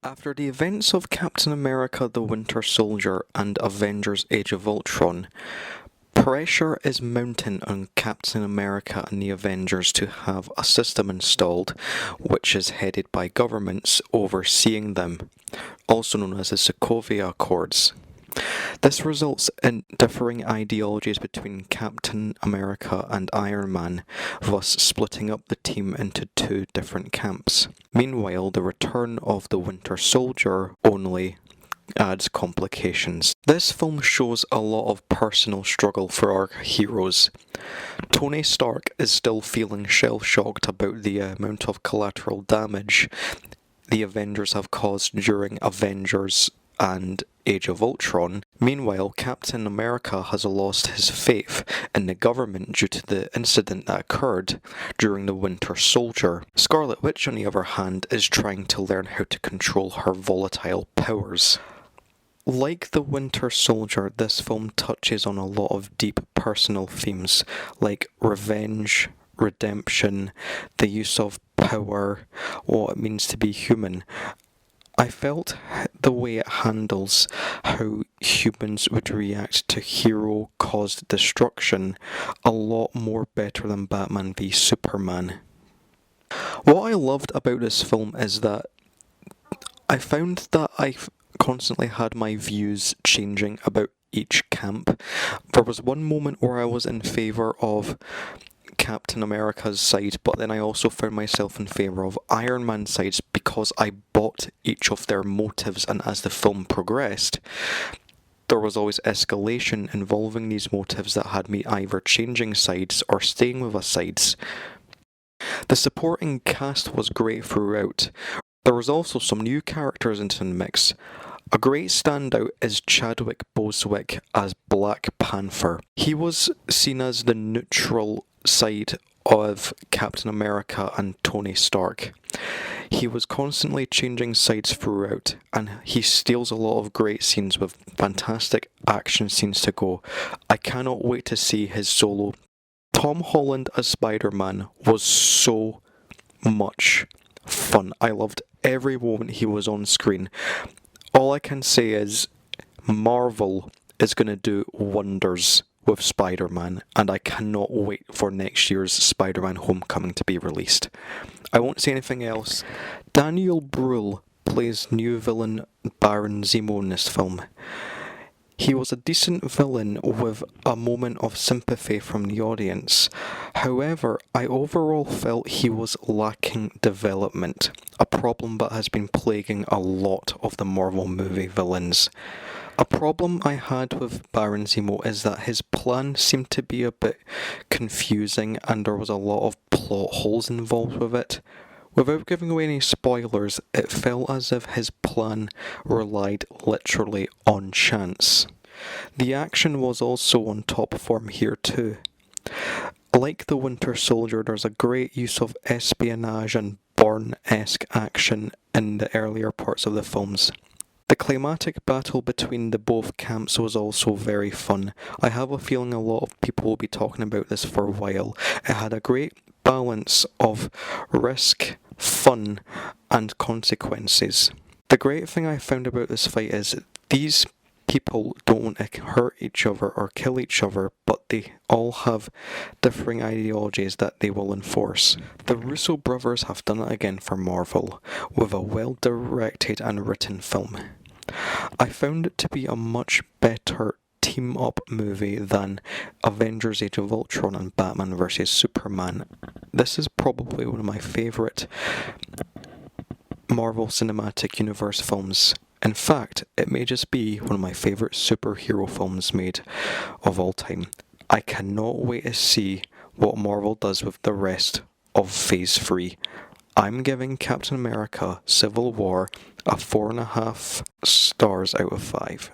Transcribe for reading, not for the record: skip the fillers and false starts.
After the events of Captain America the Winter Soldier and Avengers Age of Ultron, pressure is mounting on Captain America and the Avengers to have a system installed which is headed by governments overseeing them, also known as the Sokovia Accords. This results in differing ideologies between Captain America and Iron Man, thus splitting up the team into two different camps. Meanwhile, the return of the Winter Soldier only adds complications. This film shows a lot of personal struggle for our heroes. Tony Stark is still feeling shell-shocked about the amount of collateral damage the Avengers have caused during Avengers and Age of Ultron. Meanwhile, Captain America has lost his faith in the government due to the incident that occurred during the Winter Soldier. Scarlet Witch, on the other hand, is trying to learn how to control her volatile powers. Like the Winter Soldier, this film touches on a lot of deep personal themes like revenge, redemption, the use of power, what it means to be human. I felt the way it handles how humans would react to hero-caused destruction a lot more better than Batman v Superman. What I loved about this film is that I found that I constantly had my views changing about each camp. There was one moment where I was in favour of Captain America's side, but then I also found myself in favour of Iron Man's sides because I bought each of their motives, and as the film progressed, there was always escalation involving these motives that had me either changing sides or staying with a sides. The supporting cast was great throughout. There was also some new characters into the mix. A great standout is Chadwick Boseman as Black Panther. He was seen as the neutral side of Captain America and Tony Stark. He was constantly changing sides throughout, and he steals a lot of great scenes with fantastic action scenes to go. I cannot wait to see his solo. Tom Holland as Spider-Man was so much fun. I loved every moment he was on screen. All I can say is Marvel is going to do wonders with Spider-Man, and I cannot wait for next year's Spider-Man Homecoming to be released. I won't say anything else. Daniel Bruhl plays new villain Baron Zemo in this film. He was a decent villain with a moment of sympathy from the audience. However, I overall felt he was lacking development, a problem that has been plaguing a lot of the Marvel movie villains. A problem I had with Baron Zemo is that his plan seemed to be a bit confusing and there was a lot of plot holes involved with it. Without giving away any spoilers, it felt as if his plan relied literally on chance. The action was also on top form here too. Like the Winter Soldier, there's a great use of espionage and Bourne-esque action in the earlier parts of the films. The climatic battle between the both camps was also very fun. I have a feeling a lot of people will be talking about this for a while. It had a great balance of risk, fun, and consequences. The great thing I found about this fight is these people don't want to hurt each other or kill each other, but they all have differing ideologies that they will enforce. The Russo brothers have done it again for Marvel, with a well-directed and written film. I found it to be a much better team-up movie than Avengers Age of Ultron and Batman vs Superman. This is probably one of my favourite Marvel Cinematic Universe films. In fact, it may just be one of my favourite superhero films made of all time. I cannot wait to see what Marvel does with the rest of Phase 3. I'm giving Captain America Civil War a 4.5 stars out of 5.